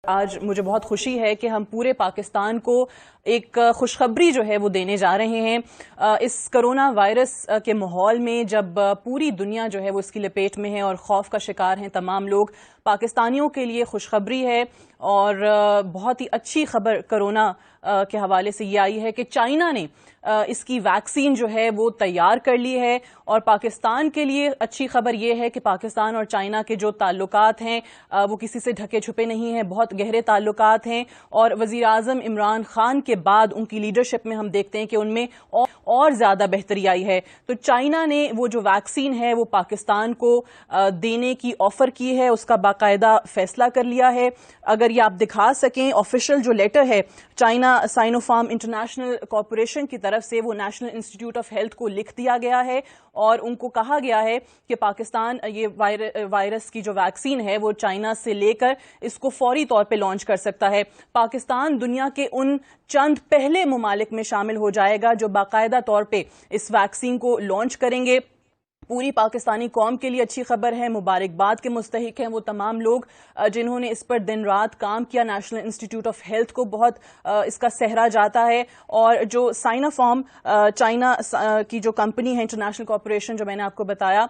آج مجھے بہت خوشی ہے کہ ہم پورے پاکستان کو ایک خوشخبری جو ہے وہ دینے جا رہے ہیں. اس کرونا وائرس کے ماحول میں جب پوری دنیا جو ہے وہ اس کی لپیٹ میں ہے اور خوف کا شکار ہیں تمام لوگ، پاکستانیوں کے لیے خوشخبری ہے اور بہت ہی اچھی خبر کرونا کے حوالے سے یہ آئی ہے کہ چائنا نے اس کی ویکسین جو ہے وہ تیار کر لی ہے. اور پاکستان کے لیے اچھی خبر یہ ہے کہ پاکستان اور چائنا کے جو تعلقات ہیں وہ کسی سے ڈھکے چھپے نہیں ہیں، بہت گہرے تعلقات ہیں. اور وزیر اعظم عمران خان کے بعد ان کی لیڈرشپ میں ہم دیکھتے ہیں کہ ان میں اور زیادہ بہتری آئی ہے. تو چائنا نے وہ جو ویکسین ہے وہ پاکستان کو دینے کی آفر کی ہے، اس کا باقاعدہ فیصلہ کر لیا ہے. اگر یہ آپ دکھا سکیں، آفیشیل جو لیٹر ہے China Sino form international corporation کی طرف سے وہ نیشنل انسٹیٹیوٹ آف ہیلتھ کو لکھ دیا گیا ہے اور ان کو کہا گیا ہے کہ پاکستان یہ وائرس کی جو ویکسین ہے وہ چائنا سے لے کر اس کو فوری طور پہ لانچ کر سکتا ہے. پاکستان دنیا کے ان چند پہلے ممالک میں شامل ہو جائے گا جو باقاعدہ طور پہ اس ویکسین کو لانچ کریں گے. پوری پاکستانی قوم کے لیے اچھی خبر ہے، مبارکباد کے مستحق ہیں وہ تمام لوگ جنہوں نے اس پر دن رات کام کیا. نیشنل انسٹیٹیوٹ آف ہیلتھ کو بہت اس کا سہرا جاتا ہے، اور جو سائنا فارم چائنا کی جو کمپنی ہے انٹرنیشنل کارپوریشن جو میں نے آپ کو بتایا،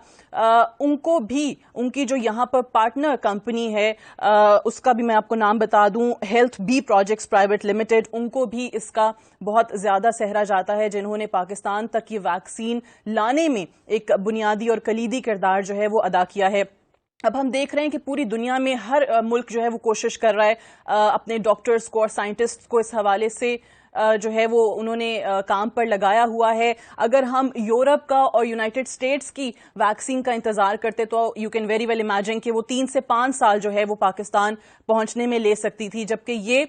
ان کو بھی ان کی جو یہاں پر پارٹنر کمپنی ہے اس کا بھی میں آپ کو نام بتا دوں، Health B projects private Limited, ان کو بھی اس کا بہت زیادہ سہرا جاتا ہے جنہوں نے پاکستان تک یہ ویکسین لانے میں ایک بنیادی اور کلیدی کردار جو ہے وہ ادا کیا ہے. اب ہم دیکھ رہے ہیں کہ پوری دنیا میں ہر ملک جو ہے وہ کوشش کر رہا ہے اپنے ڈاکٹرز کو اور سائنٹسٹ کو اس حوالے سے جو ہے وہ انہوں نے کام پر لگایا ہوا ہے. اگر ہم یورپ کا اور یونائٹڈ اسٹیٹس کی ویکسین کا انتظار کرتے تو you can very well imagine کہ وہ 3 سے 5 سال جو ہے وہ پاکستان پہنچنے میں لے سکتی تھی، جبکہ یہ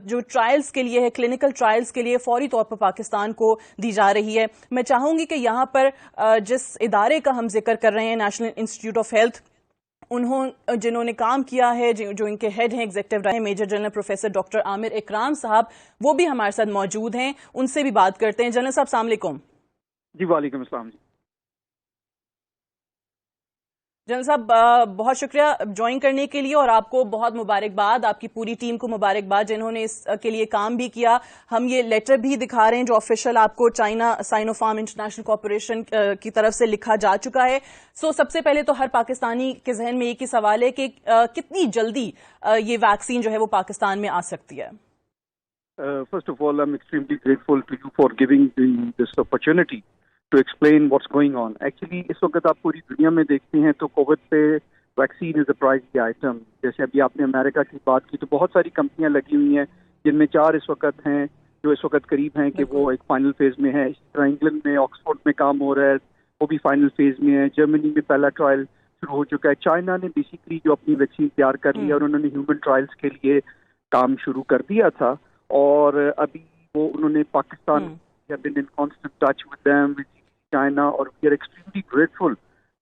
جو ٹرائلز کے لیے ہے، کلینکل ٹرائلز کے لیے فوری طور پر پاکستان کو دی جا رہی ہے. میں چاہوں گی کہ یہاں پر جس ادارے کا ہم ذکر کر رہے ہیں نیشنل انسٹیٹیوٹ آف ہیلتھ، جنہوں نے کام کیا ہے، جو ان کے ہیڈ ہیں executive major general professor doctor Amir Ikram صاحب، وہ بھی ہمارے ساتھ موجود ہیں. ان سے بھی بات کرتے ہیں. جنرل صاحب السلام علیکم. جی وعلیکم السلام. جنرل صاحب بہت شکریہ جوائن کرنے کے لیے، اور آپ کو بہت مبارکباد، آپ کی پوری ٹیم کو مبارکباد جنہوں نے اس کے لیے کام بھی کیا. ہم یہ لیٹر بھی دکھا رہے ہیں جو آفیشیل آپ کو China Sino form international corporation کی طرف سے لکھا جا چکا ہے. سب سے پہلے تو ہر پاکستانی کے ذہن میں ایک ہی سوال ہے کہ کتنی جلدی یہ ویکسین جو ہے وہ پاکستان میں آ سکتی ہے؟ First of all, I'm extremely grateful to you for giving this opportunity to explain what's going on. Actually, اس وقت آپ پوری دنیا میں دیکھتے ہیں تو کووڈ پہ ویکسین از اے پرائزی آئٹم. جیسے ابھی آپ نے امریکہ کی بات کی تو بہت ساری کمپنیاں لگی ہوئی ہیں جن میں 4 اس وقت ہیں جو اس وقت قریب ہیں کہ وہ ایک فائنل فیز میں ہے. اس طرح انگلینڈ میں آکسفورڈ میں کام ہو رہا ہے، وہ بھی فائنل فیز میں ہے. جرمنی میں پہلا ٹرائل شروع ہو چکا ہے. چائنا نے بیسیکلی جو اپنی ویکسین تیار کر لی ہے اور انہوں نے ہیومن ٹرائلز کے لیے کام شروع کر دیا تھا، اور ابھی وہ انہوں نے Pakistan been in constant touch with them, with China, اور we are extremely grateful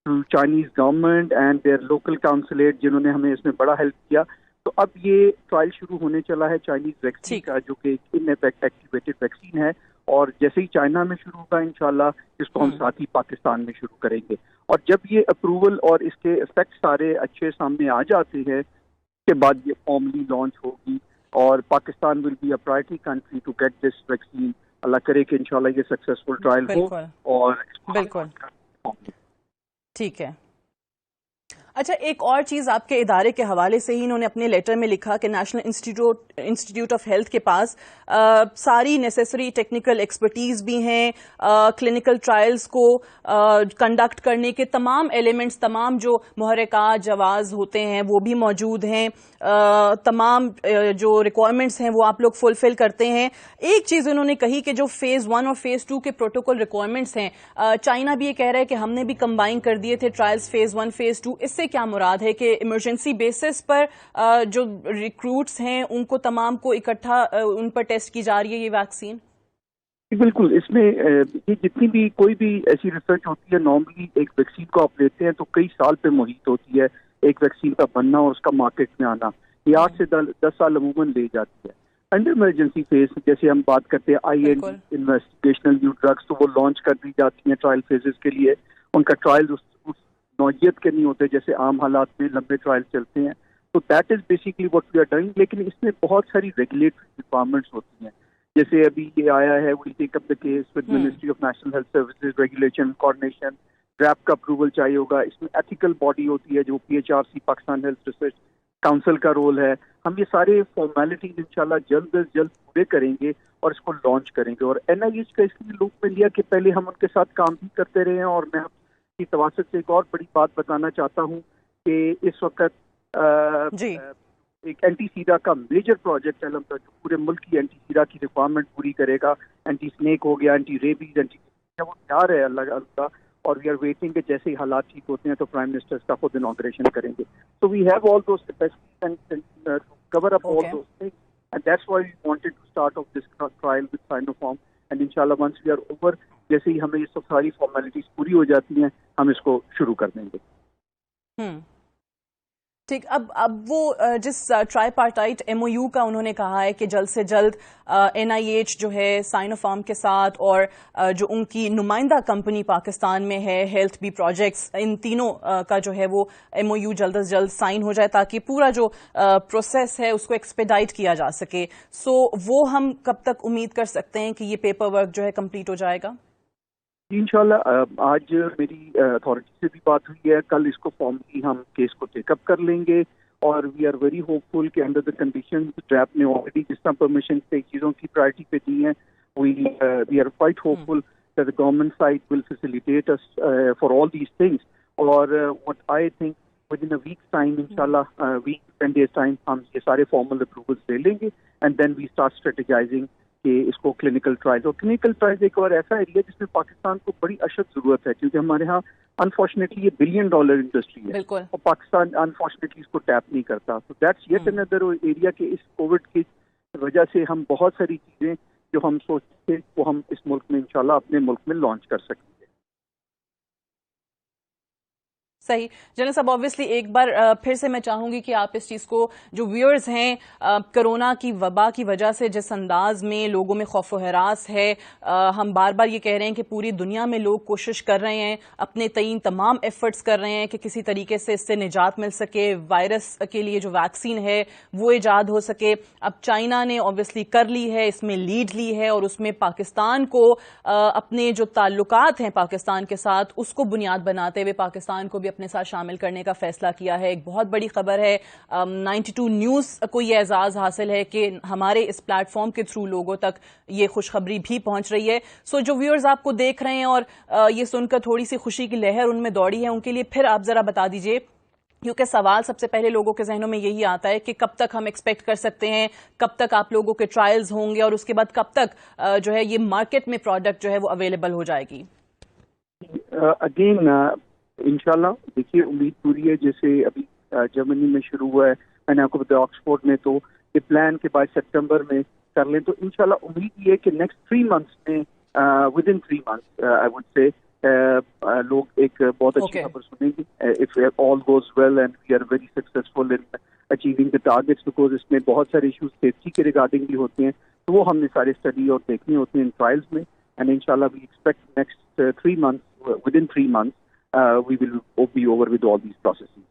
to Chinese government and their local consulate جنہوں نے ہمیں اس میں بڑا ہیلپ کیا. تو اب یہ ٹرائل شروع ہونے چلا ہے چائنیز ویکسین کا، جو کہ ان ایفیکٹ ایکٹیویٹڈ ویکسین ہے، اور جیسے ہی چائنا میں شروع ہوگا انشاءاللہ اس کو ہم ساتھ ہی پاکستان میں شروع کریں گے. اور جب یہ اپروول اور اس کے افیکٹ سارے اچھے سامنے آ جاتے ہیں اس کے بعد یہ فارملی لانچ ہوگی، اور Pakistan will be a priority country to get this vaccine. اللہ کرے کہ انشاءاللہ یہ سکسیسفل ٹرائل ہو. اور بالکل ٹھیک ہے. اچھا، ایک اور چیز آپ کے ادارے کے حوالے سے ہی انہوں نے اپنے لیٹر میں لکھا کہ نیشنل انسٹیٹیوٹ آف ہیلتھ کے پاس ساری نیسیسری ٹیکنیکل ایکسپرٹیز بھی ہیں، کلینکل ٹرائلز کو کنڈکٹ کرنے کے تمام ایلیمنٹس، تمام جو محرکات جواز ہوتے ہیں وہ بھی موجود ہیں، تمام جو ریکوائرمنٹس ہیں وہ آپ لوگ فلفل کرتے ہیں. ایک چیز انہوں نے کہی کہ جو فیز 1 اور فیز 2 کے پروٹوکول ریکوائرمنٹس ہیں، چائنا بھی یہ کہہ رہا ہے کہ ہم نے بھی کمبائن کر دیے تھے ٹرائلز فیز 1 فیز 2. اس سے کیا مراد ہے کہ ایمرجنسی بیسس پر جو ریکروٹس ہیں ان کو تمام کو اکٹھا ان پر ٹیسٹ کی جا رہی ہے یہ ویکسین؟ بالکل. اس میں یہ جتنی بھی کوئی بھی ایسی ریسرچ ہوتی ہے، نارملی ایک ویکسین کو آپ لیتے ہیں تو کئی سال پہ محیط ہوتی ہے ایک ویکسین کا بننا اور اس کا مارکیٹ میں آنا. یہ 8 سے 10 سال عموماً لے جاتی ہے. انڈر ایمرجنسی فیز جیسے ہم بات کرتے ہیں آئی این انویسٹیگیشنل نیو ڈرگس، تو وہ لانچ کر دی جاتی ہیں ٹرائل فیزز کے لیے. ان کا ٹرائل اس نوعیت کے نہیں ہوتے جیسے عام حالات میں لمبے ٹرائل چلتے ہیں. تو that is basically what we are doing. لیکن اس میں بہت ساری ریگولیٹری ریکوائرمنٹس ہوتی ہیں. جیسے ابھی یہ آیا ہے we take up the case with ministry of national health services, regulation, coordination, draft کا اپروول چاہیے ہوگا. اس میں ایتھیکل باڈی ہوتی ہے جو PHRC, Pakistan health research council کا رول ہے. ہم یہ سارے فارمیلٹیز انشاءاللہ جلد از جلد پورے کریں گے اور اس کو لانچ کریں گے. اور NIH کا اس لیے لوپ میں لیا کہ پہلے ہم ان کے ساتھ کام بھی کرتے رہے ہیں. اور میں آپ کی تواسط سے ایک اور بڑی بات بتانا چاہتا ہوں کہ اس وقت جی ایک اینٹی سیڈا کا میجر پروجیکٹ ہے جو پورے ملک کی اینٹی سیڈا کی ریکوائرمنٹ پوری کرے گا. اینٹی اسنیک ہو گیا, اینٹی ریبیز, اینٹی وہ تیار ہے اللہ کا. اور وی آر ویٹنگ کہ جیسے ہی حالات ٹھیک ہوتے ہیں تو پرائم منسٹر کا خود انوگریشن کریں گے. So we have all those capacities to cover up all those things, and that's why we wanted to start off this trial with Sinopharm. And انشاءاللہ ونس وی آر اوور, جیسے ہی ہمیں یہ سب ساری فارمیلٹیز پوری ہو جاتی ہیں, ہم اس کو شروع کر دیں گے. ٹھیک. اب وہ جس ٹرائی پارٹائٹ MOU کا انہوں نے کہا ہے کہ جلد سے جلد NIH جو ہے سائنوفارم کے ساتھ اور جو ان کی نمائندہ کمپنی پاکستان میں ہے ہیلتھ بی پروجیکٹس, ان تینوں کا جو ہے وہ MOU جلد از جلد سائن ہو جائے تاکہ پورا جو پروسیس ہے اس کو ایکسپیڈائٹ کیا جا سکے. سو وہ ہم کب تک امید کر سکتے ہیں کہ یہ پیپر ورک جو ہے کمپلیٹ ہو جائے گا؟ انشاءاللہ آج میری اتھارٹی سے بھی بات ہوئی ہے. کل اس کو فارملی ہم کیس کو ٹیک اپ کر لیں گے. اور وی آر ویری ہوپ فل کہ انڈر دا کنڈیشن ڈرافٹ نے آلریڈی جس طرح پرمیشن سے چیزوں کی پرائرٹی پہ دی ہیں, we are quite hopeful that the government side will facilitate us for all these things. اور what I think within a week's time, inshallah, week 10 days time, ہم یہ سارے formal approvals لے لیں گے. And then we start strategizing کہ اس کو clinical trials, اور کلینکل ٹرائلز ایک اور ایسا ایریا جس میں پاکستان کو بڑی اشد ضرورت ہے, کیونکہ ہمارے ہاں انفارچونیٹلی یہ $1 بلین انڈسٹری ہے اور پاکستان انفارچونیٹلی اس کو ٹیپ نہیں کرتا. So that's yet another area کہ اس کووڈ کی وجہ سے ہم بہت ساری چیزیں جو ہم سوچتے تھے وہ ہم اس ملک میں انشاءاللہ اپنے ملک میں لانچ کر سکیں گے. صحیح. جنرل صاحب آبویسلی ایک بار پھر سے میں چاہوں گی کہ آپ اس چیز کو, جو ویورز ہیں, کرونا کی وبا کی وجہ سے جس انداز میں لوگوں میں خوف و ہراس ہے, ہم بار بار یہ کہہ رہے ہیں کہ پوری دنیا میں لوگ کوشش کر رہے ہیں, اپنے تئیں تمام ایفرٹس کر رہے ہیں کہ کسی طریقے سے اس سے نجات مل سکے, وائرس کے لیے جو ویکسین ہے وہ ایجاد ہو سکے. اب چائنا نے آبویسلی کر لی ہے, اس میں لیڈ لی ہے, اور اس میں پاکستان کو اپنے جو تعلقات ہیں پاکستان کے ساتھ اس کو بنیاد بناتے ہوئے پاکستان کو بھی اپنے ساتھ شامل کرنے کا فیصلہ کیا ہے. ایک بہت بڑی خبر ہے, 92 نیوز کو یہ اعزاز حاصل ہے کہ ہمارے اس پلیٹ فارم کے تھرو لوگوں تک یہ خوشخبری بھی پہنچ رہی ہے. سو جو ویورز آپ کو دیکھ رہے ہیں اور یہ سن کر تھوڑی سی خوشی کی لہر ان میں دوڑی ہے, ان کے لیے پھر آپ ذرا بتا دیجئے, کیونکہ سوال سب سے پہلے لوگوں کے ذہنوں میں یہی آتا ہے کہ کب تک ہم ایکسپیکٹ کر سکتے ہیں, کب تک آپ لوگوں کے ٹرائلز ہوں گے, اور اس کے بعد کب تک جو ہے یہ مارکیٹ میں پروڈکٹ جو ہے وہ اویلیبل ہو جائے گی؟ اگین انشاءاللہ دیکھیے امید پوری ہے. جیسے ابھی جرمنی میں شروع ہوا ہے, میں نے آپ کو بتایا آکسفورڈ میں, تو یہ پلان کے بعد سپٹمبر میں کر لیں. تو انشاءاللہ امید یہ ہے کہ نیکسٹ 3 months میں with in 3 months I would سے لوگ ایک بہت اچھی خبر سنیں گے. If all goes well and we are very successful in achieving the targets, because اس میں بہت سارے ایشوز سیفٹی کے ریگارڈنگ بھی ہوتے ہیں, تو وہ ہم نے سارے اسٹڈی اور دیکھنے ہوتے ہیں ان ٹرائلز میں. اینڈ انشاءاللہ we expect next 3 months, with in 3 months we will be over with all these processes.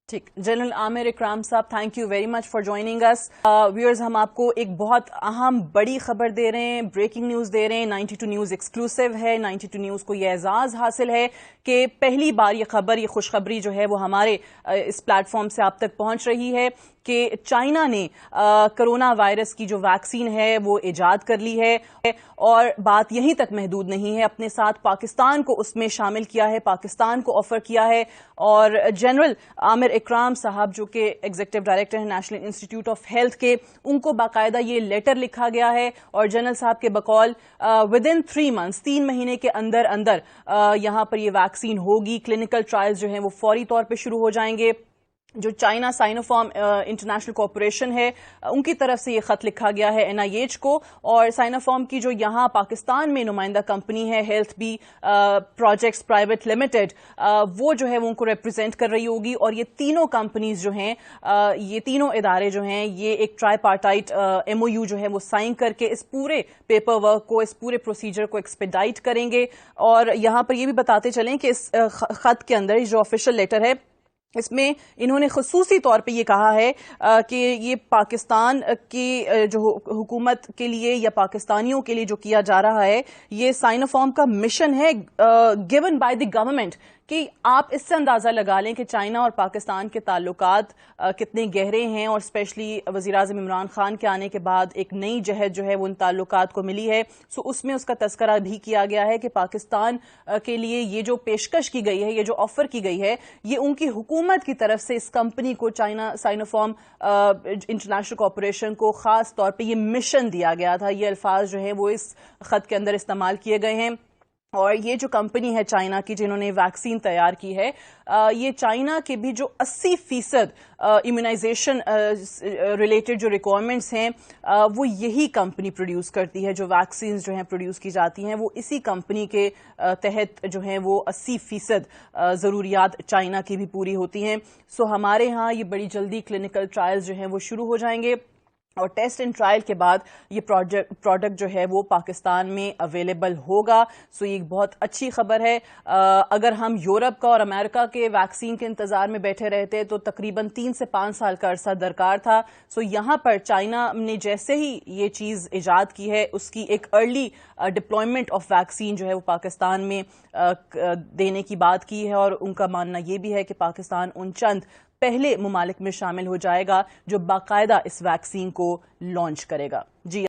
ٹھیک. General Amir Ikram sahab, thank you very much for joining us. Viewers, ہم آپ کو ایک بہت اہم بڑی خبر دے رہے ہیں, بریکنگ نیوز دے رہے ہیں. 92 نیوز ایکسکلوسیو ہے. 92 نیوز کو یہ اعزاز حاصل ہے کہ پہلی بار یہ خبر, یہ خوشخبری جو ہے وہ ہمارے اس پلیٹ فارم سے آپ تک پہنچ رہی ہے کہ چائنا نے کرونا وائرس کی جو ویکسین ہے وہ ایجاد کر لی ہے, اور بات یہیں تک محدود نہیں ہے, اپنے ساتھ پاکستان کو اس میں شامل کیا ہے, پاکستان کو آفر کیا ہے. اور جنرل عامر اکرام صاحب جو کہ ایگزیکٹو ڈائریکٹر ہیں نیشنل انسٹیٹیوٹ آف ہیلتھ کے, ان کو باقاعدہ یہ لیٹر لکھا گیا ہے, اور جنرل صاحب کے بقول ود ان 3 months 3 مہینے کے اندر اندر یہاں پر یہ ویکسین ہوگی. کلینکل ٹرائلز جو ہیں وہ فوری طور پہ شروع ہو جائیں گے. جو چائنا سائنوفارم انٹرنیشنل کارپوریشن ہے ان کی طرف سے یہ خط لکھا گیا ہے NIH کو, اور سائنوفارم کی جو یہاں پاکستان میں نمائندہ کمپنی ہے health B projects private limited, وہ جو ہے وہ ان کو ریپرزینٹ کر رہی ہوگی. اور یہ تینوں کمپنیز جو ہیں, یہ تینوں ادارے جو ہیں, یہ ایک ٹرائی پارٹائٹ MOU جو ہے وہ سائن کر کے اس پورے پیپر ورک کو, اس پورے پروسیجر کو ایکسپیڈائٹ کریں گے. اور یہاں پر یہ بھی بتاتے چلیں کہ اس خط کے اندر جو آفیشیل لیٹر ہے اس میں انہوں نے خصوصی طور پہ یہ کہا ہے کہ یہ پاکستان کی جو حکومت کے لیے یا پاکستانیوں کے لیے جو کیا جا رہا ہے یہ سائنوفارم کا مشن ہے گیون بائی دی گورنمنٹ، کہ آپ اس سے اندازہ لگا لیں کہ چائنا اور پاکستان کے تعلقات کتنے گہرے ہیں، اور اسپیشلی وزیراعظم عمران خان کے آنے کے بعد ایک نئی جہت جو ہے وہ ان تعلقات کو ملی ہے۔ سو اس میں اس کا تذکرہ بھی کیا گیا ہے کہ پاکستان کے لیے یہ جو پیشکش کی گئی ہے، یہ جو آفر کی گئی ہے، یہ ان کی حکومت کی طرف سے اس کمپنی کو چائنا سائنوفارم انٹرنیشنل کارپوریشن کو خاص طور پہ یہ مشن دیا گیا تھا۔ یہ الفاظ جو ہیں وہ اس خط کے اندر استعمال کیے گئے ہیں۔ اور یہ جو کمپنی ہے چائنا کی جنہوں نے ویکسین تیار کی ہے، یہ چائنا کے بھی جو 80% امیونائزیشن ریلیٹڈ جو ریکوائرمنٹس ہیں وہ یہی کمپنی پروڈیوس کرتی ہے۔ جو ویکسینز جو ہیں پروڈیوس کی جاتی ہیں وہ اسی کمپنی کے تحت جو ہیں وہ 80% ضروریات چائنا کی بھی پوری ہوتی ہیں۔ سو ہمارے ہاں یہ بڑی جلدی کلینکل ٹرائلز جو ہیں وہ شروع ہو جائیں گے، اور ٹیسٹ اینڈ ٹرائل کے بعد یہ پروڈکٹ جو ہے وہ پاکستان میں اویلیبل ہوگا۔ سو یہ ایک بہت اچھی خبر ہے۔ اگر ہم یورپ کا اور امریکہ کے ویکسین کے انتظار میں بیٹھے رہتے تو تقریباً 3 سے 5 سال کا عرصہ درکار تھا۔ سو یہاں پر چائنا نے جیسے ہی یہ چیز ایجاد کی ہے، اس کی ایک ارلی ڈپلائمنٹ آف ویکسین جو ہے وہ پاکستان میں دینے کی بات کی ہے، اور ان کا ماننا یہ بھی ہے کہ پاکستان ان چند پہلے ممالک میں شامل ہو جائے گا جو باقاعدہ اس ویکسین کو لانچ کرے گا۔ جی